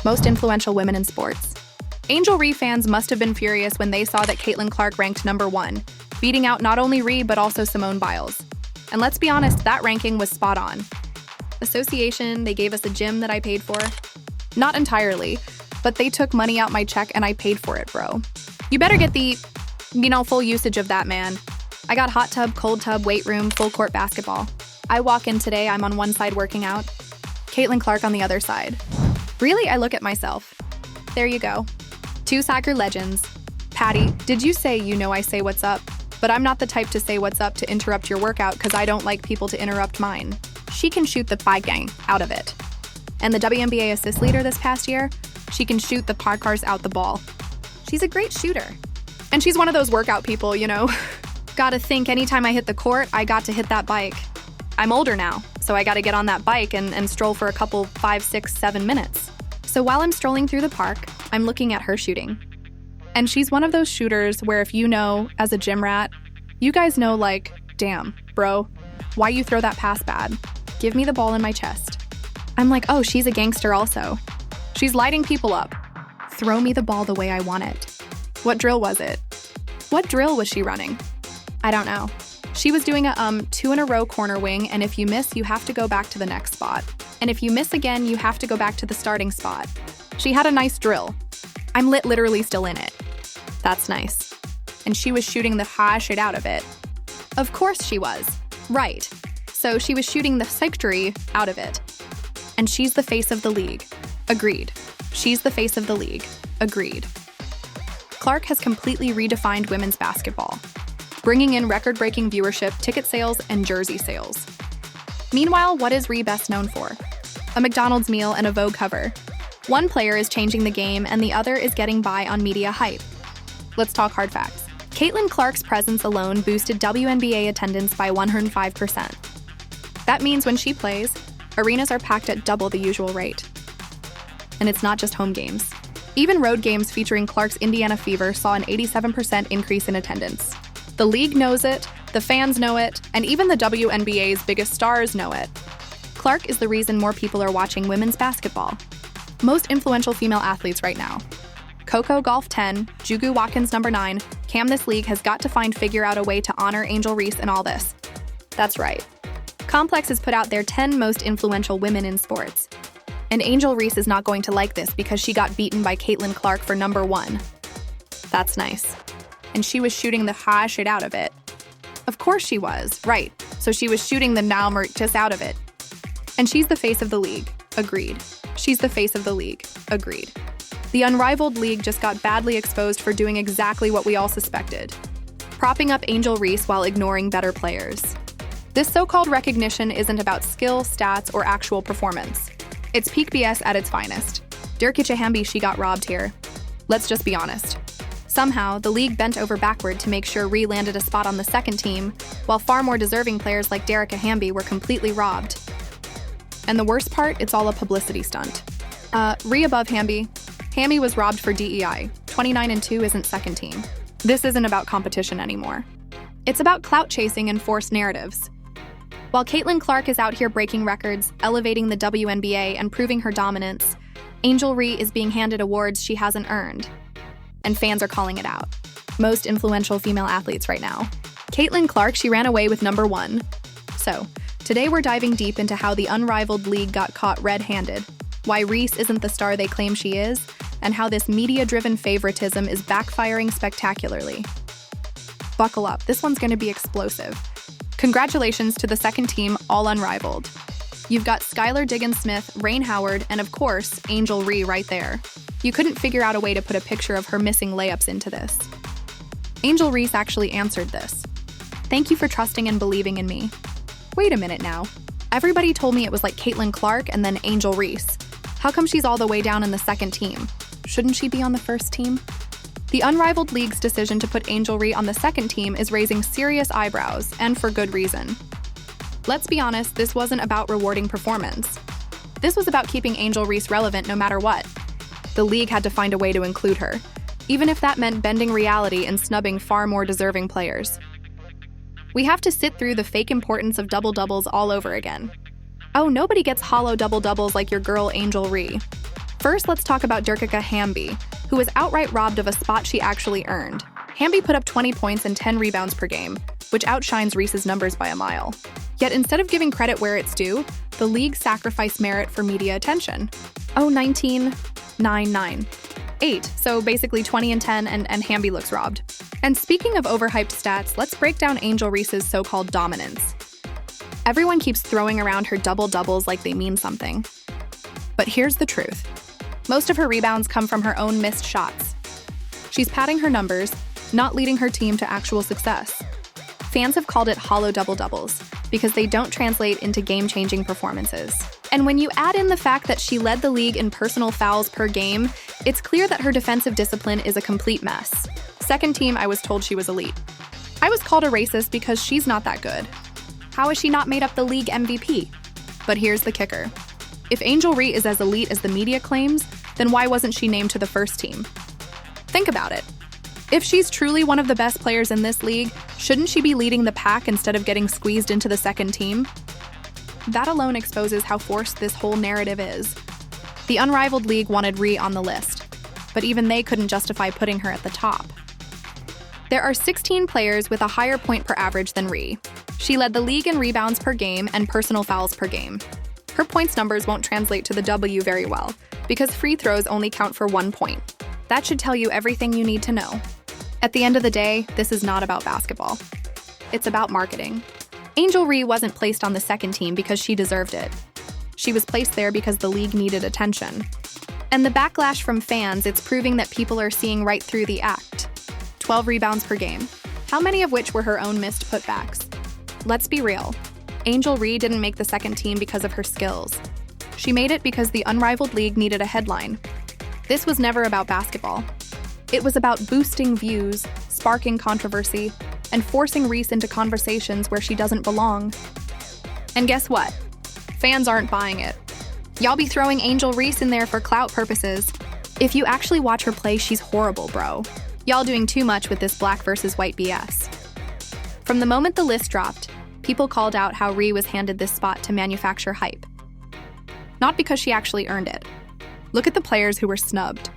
most influential women in sports. Angel Reese fans must have been furious when they saw that Caitlin Clark ranked number 1, beating out not only Reese but also Simone Biles. And let's be honest, that ranking was spot on. Association, they gave us a gym that I paid for. Not entirely, but they took money out my check and I paid for it, bro. You better get the, full usage of that, man. I got hot tub, cold tub, weight room, full court basketball. I walk in today, I'm on one side working out. Caitlin Clark on the other side. Really, I look at myself. There you go. 2 soccer legends. Patty, did you say I say what's up? But I'm not the type to say what's up to interrupt your workout because I don't like people to interrupt mine. She can shoot the pie gang out of it. And the WNBA assist leader this past year, she can shoot the parkers out the ball. She's a great shooter. And she's one of those workout people, Gotta think anytime I hit the court, I got to hit that bike. I'm older now, so I gotta get on that bike and stroll for a couple 5, 6, 7 minutes. So while I'm strolling through the park, I'm looking at her shooting. And she's one of those shooters where if as a gym rat, you guys know damn, bro, why you throw that pass bad? Give me the ball in my chest. I'm like, oh, she's a gangster also. She's lighting people up. Throw me the ball the way I want it. What drill was it? What drill was she running? I don't know. She was doing a 2 in a row corner wing, and if you miss, you have to go back to the next spot. And if you miss again, you have to go back to the starting spot. She had a nice drill. I'm literally still in it. That's nice. And she was shooting the high shit out of it. Of course she was. Right. So she was shooting the victory out of it. And she's the face of the league. Agreed. She's the face of the league. Agreed. Clark has completely redefined women's basketball, bringing in record-breaking viewership, ticket sales, and jersey sales. Meanwhile, what is Reese best known for? A McDonald's meal and a Vogue cover. One player is changing the game, and the other is getting by on media hype. Let's talk hard facts. Caitlin Clark's presence alone boosted WNBA attendance by 105%. That means when she plays, arenas are packed at double the usual rate. And it's not just home games. Even road games featuring Clark's Indiana Fever saw an 87% increase in attendance. The league knows it, the fans know it, and even the WNBA's biggest stars know it. Clark is the reason more people are watching women's basketball. Most influential female athletes right now. Coco Gauff 10, Jugu Watkins number 9, Cam this league has got to figure out a way to honor Angel Reese in all this. That's right. Complex has put out their 10 most influential women in sports. And Angel Reese is not going to like this because she got beaten by Caitlin Clark for number 1. That's nice. And she was shooting the high shit out of it. Of course she was, right. So she was shooting the just out of it. And she's the face of the league. Agreed. She's the face of the league. Agreed. The unrivaled league just got badly exposed for doing exactly what we all suspected. Propping up Angel Reese while ignoring better players. This so-called recognition isn't about skill, stats, or actual performance. It's peak BS at its finest. Dirkicha Hamby, she got robbed here. Let's just be honest. Somehow, the league bent over backward to make sure Reese landed a spot on the second team, while far more deserving players like Derica Hamby were completely robbed. And the worst part, it's all a publicity stunt. Reese above Hamby. Hamby was robbed for DEI. 29-2 isn't second team. This isn't about competition anymore. It's about clout chasing and forced narratives. While Caitlin Clark is out here breaking records, elevating the WNBA, and proving her dominance, Angel Reese is being handed awards she hasn't earned. And fans are calling it out. Most influential female athletes right now. Caitlin Clark, she ran away with number 1. So, today we're diving deep into how the unrivaled league got caught red-handed, why Reese isn't the star they claim she is, and how this media-driven favoritism is backfiring spectacularly. Buckle up, this one's gonna be explosive. Congratulations to the second team, all unrivaled. You've got Skylar Diggins-Smith, Rain Howard, and of course, Angel Reese right there. You couldn't figure out a way to put a picture of her missing layups into this. Angel Reese actually answered this. Thank you for trusting and believing in me. Wait a minute now. Everybody told me it was like Caitlin Clark and then Angel Reese. How come she's all the way down in the second team? Shouldn't she be on the first team? The unrivaled league's decision to put Angel Reese on the second team is raising serious eyebrows, and for good reason. Let's be honest, this wasn't about rewarding performance. This was about keeping Angel Reese relevant no matter what. The league had to find a way to include her, even if that meant bending reality and snubbing far more deserving players. We have to sit through the fake importance of double-doubles all over again. Oh, nobody gets hollow double-doubles like your girl Angel Reese. First, let's talk about Durkika Hamby, who was outright robbed of a spot she actually earned. Hamby put up 20 points and 10 rebounds per game, which outshines Reese's numbers by a mile. Yet instead of giving credit where it's due, the league sacrificed merit for media attention. Oh, 19, 9, 9. 8, so basically 20 and 10, and Hamby looks robbed. And speaking of overhyped stats, let's break down Angel Reese's so-called dominance. Everyone keeps throwing around her double-doubles like they mean something. But here's the truth. Most of her rebounds come from her own missed shots. She's padding her numbers, not leading her team to actual success. Fans have called it hollow double-doubles because they don't translate into game-changing performances. And when you add in the fact that she led the league in personal fouls per game, it's clear that her defensive discipline is a complete mess. Second team, I was told she was elite. I was called a racist because she's not that good. How has she not made up the league MVP? But here's the kicker. If Angel Reese is as elite as the media claims, then why wasn't she named to the first team? Think about it. If she's truly one of the best players in this league, shouldn't she be leading the pack instead of getting squeezed into the second team? That alone exposes how forced this whole narrative is. The unrivaled league wanted Reese on the list, but even they couldn't justify putting her at the top. There are 16 players with a higher point per average than Reese. She led the league in rebounds per game and personal fouls per game. Her points numbers won't translate to the W very well, because free throws only count for 1 point. That should tell you everything you need to know. At the end of the day, this is not about basketball. It's about marketing. Angel Reese wasn't placed on the second team because she deserved it. She was placed there because the league needed attention. And the backlash from fans, it's proving that people are seeing right through the act. 12 rebounds per game, how many of which were her own missed putbacks? Let's be real. Angel Reese didn't make the second team because of her skills. She made it because the unrivaled league needed a headline. This was never about basketball. It was about boosting views, sparking controversy, and forcing Reese into conversations where she doesn't belong. And guess what? Fans aren't buying it. Y'all be throwing Angel Reese in there for clout purposes. If you actually watch her play, she's horrible, bro. Y'all doing too much with this black versus white BS. From the moment the list dropped, people called out how Reese was handed this spot to manufacture hype. Not because she actually earned it. Look at the players who were snubbed.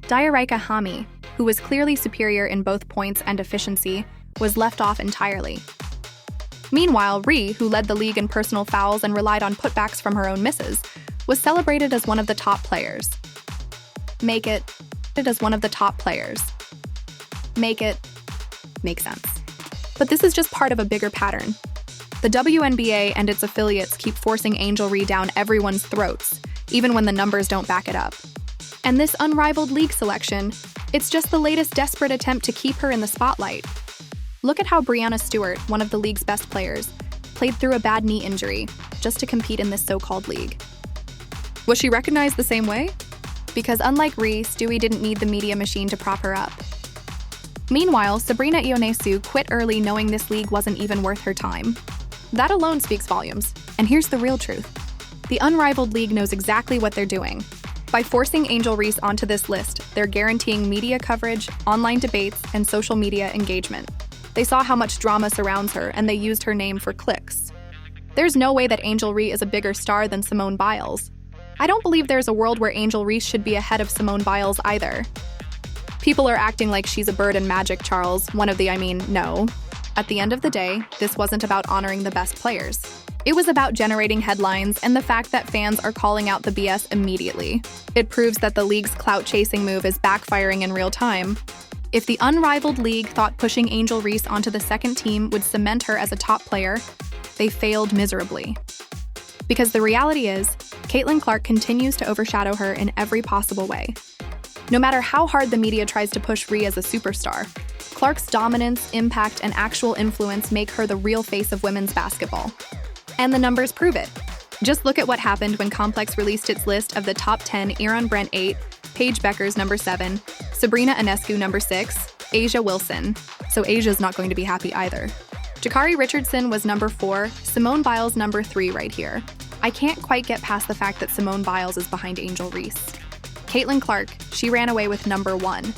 Durkika Hamby, who was clearly superior in both points and efficiency, was left off entirely. Meanwhile, Reese, who led the league in personal fouls and relied on putbacks from her own misses, was celebrated as one of the top players. Make it as one of the top players. Make sense. But this is just part of a bigger pattern. The WNBA and its affiliates keep forcing Angel Reese down everyone's throats, even when the numbers don't back it up. And this unrivaled league selection, it's just the latest desperate attempt to keep her in the spotlight. Look at how Breanna Stewart, one of the league's best players, played through a bad knee injury just to compete in this so-called league. Was she recognized the same way? Because unlike Reese, Stewie didn't need the media machine to prop her up. Meanwhile, Sabrina Ionescu quit early knowing this league wasn't even worth her time. That alone speaks volumes. And here's the real truth. The unrivaled league knows exactly what they're doing. By forcing Angel Reese onto this list, they're guaranteeing media coverage, online debates, and social media engagement. They saw how much drama surrounds her, and they used her name for clicks. There's no way that Angel Reese is a bigger star than Simone Biles. I don't believe there's a world where Angel Reese should be ahead of Simone Biles either. People are acting like she's a bird in magic, Charles. No. At the end of the day, this wasn't about honoring the best players. It was about generating headlines and the fact that fans are calling out the BS immediately. It proves that the league's clout-chasing move is backfiring in real time. If the unrivaled league thought pushing Angel Reese onto the second team would cement her as a top player, they failed miserably. Because the reality is, Caitlin Clark continues to overshadow her in every possible way. No matter how hard the media tries to push Reese as a superstar, Clark's dominance, impact, and actual influence make her the real face of women's basketball. And the numbers prove it. Just look at what happened when Complex released its list of the top 10: Erin Brent 8, Paige Beckers number 7, Sabrina Ionescu number 6, Asia Wilson. So Asia's not going to be happy either. Jakari Richardson was number 4, Simone Biles number 3 right here. I can't quite get past the fact that Simone Biles is behind Angel Reese. Caitlin Clark, she ran away with number 1.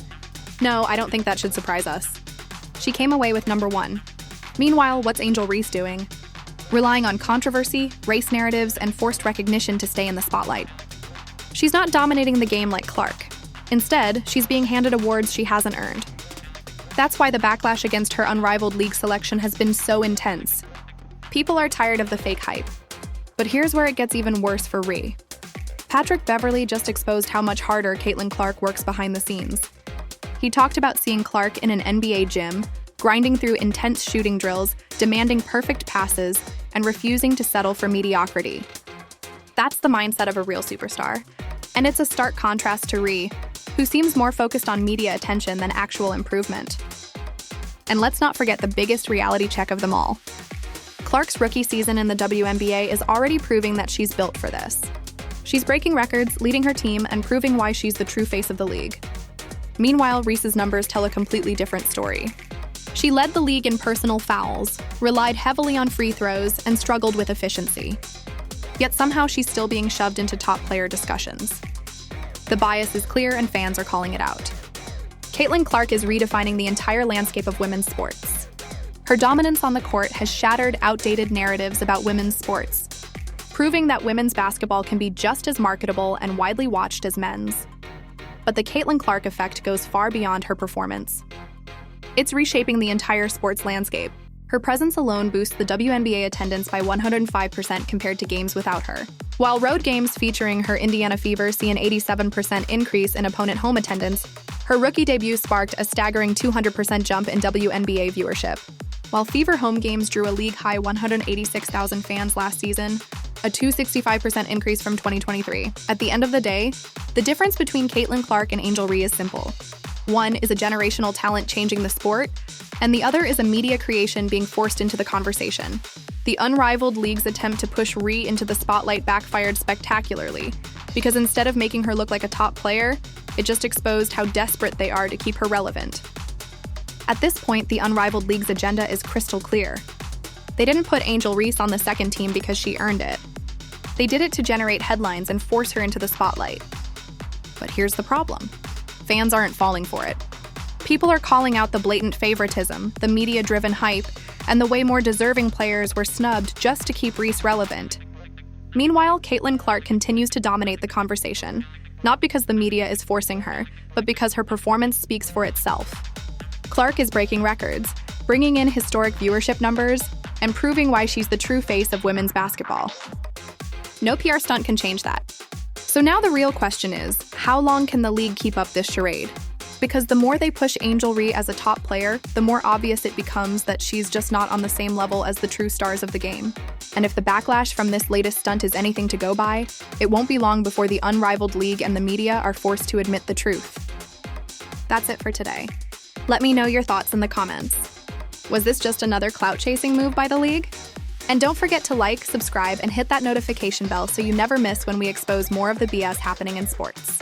No, I don't think that should surprise us. She came away with number 1. Meanwhile, what's Angel Reese doing? Relying on controversy, race narratives, and forced recognition to stay in the spotlight. She's not dominating the game like Clark. Instead, she's being handed awards she hasn't earned. That's why the backlash against her unrivaled league selection has been so intense. People are tired of the fake hype. But here's where it gets even worse for Ree. Patrick Beverley just exposed how much harder Caitlin Clark works behind the scenes. He talked about seeing Clark in an NBA gym, grinding through intense shooting drills, demanding perfect passes, and refusing to settle for mediocrity. That's the mindset of a real superstar. And it's a stark contrast to Ree, who seems more focused on media attention than actual improvement. And let's not forget the biggest reality check of them all. Clark's rookie season in the WNBA is already proving that she's built for this. She's breaking records, leading her team, and proving why she's the true face of the league. Meanwhile, Reese's numbers tell a completely different story. She led the league in personal fouls, relied heavily on free throws, and struggled with efficiency. Yet somehow she's still being shoved into top player discussions. The bias is clear and fans are calling it out. Caitlin Clark is redefining the entire landscape of women's sports. Her dominance on the court has shattered outdated narratives about women's sports, proving that women's basketball can be just as marketable and widely watched as men's. But the Caitlin Clark effect goes far beyond her performance. It's reshaping the entire sports landscape. Her presence alone boosts the WNBA attendance by 105% compared to games without her. While road games featuring her Indiana Fever see an 87% increase in opponent home attendance, her rookie debut sparked a staggering 200% jump in WNBA viewership. While Fever home games drew a league-high 186,000 fans last season, a 265% increase from 2023. At the end of the day, the difference between Caitlin Clark and Angel Ree is simple. One is a generational talent changing the sport, and the other is a media creation being forced into the conversation. The unrivaled league's attempt to push Ree into the spotlight backfired spectacularly, because instead of making her look like a top player, it just exposed how desperate they are to keep her relevant. At this point, the unrivaled league's agenda is crystal clear. They didn't put Angel Reese on the second team because she earned it. They did it to generate headlines and force her into the spotlight. But here's the problem. Fans aren't falling for it. People are calling out the blatant favoritism, the media-driven hype, and the way more deserving players were snubbed just to keep Reese relevant. Meanwhile, Caitlin Clark continues to dominate the conversation, not because the media is forcing her, but because her performance speaks for itself. Clark is breaking records, bringing in historic viewership numbers, and proving why she's the true face of women's basketball. No PR stunt can change that. So now the real question is, how long can the league keep up this charade? Because the more they push Angel Ree as a top player, the more obvious it becomes that she's just not on the same level as the true stars of the game. And if the backlash from this latest stunt is anything to go by, it won't be long before the unrivaled league and the media are forced to admit the truth. That's it for today. Let me know your thoughts in the comments. Was this just another clout-chasing move by the league? And don't forget to like, subscribe, and hit that notification bell so you never miss when we expose more of the BS happening in sports.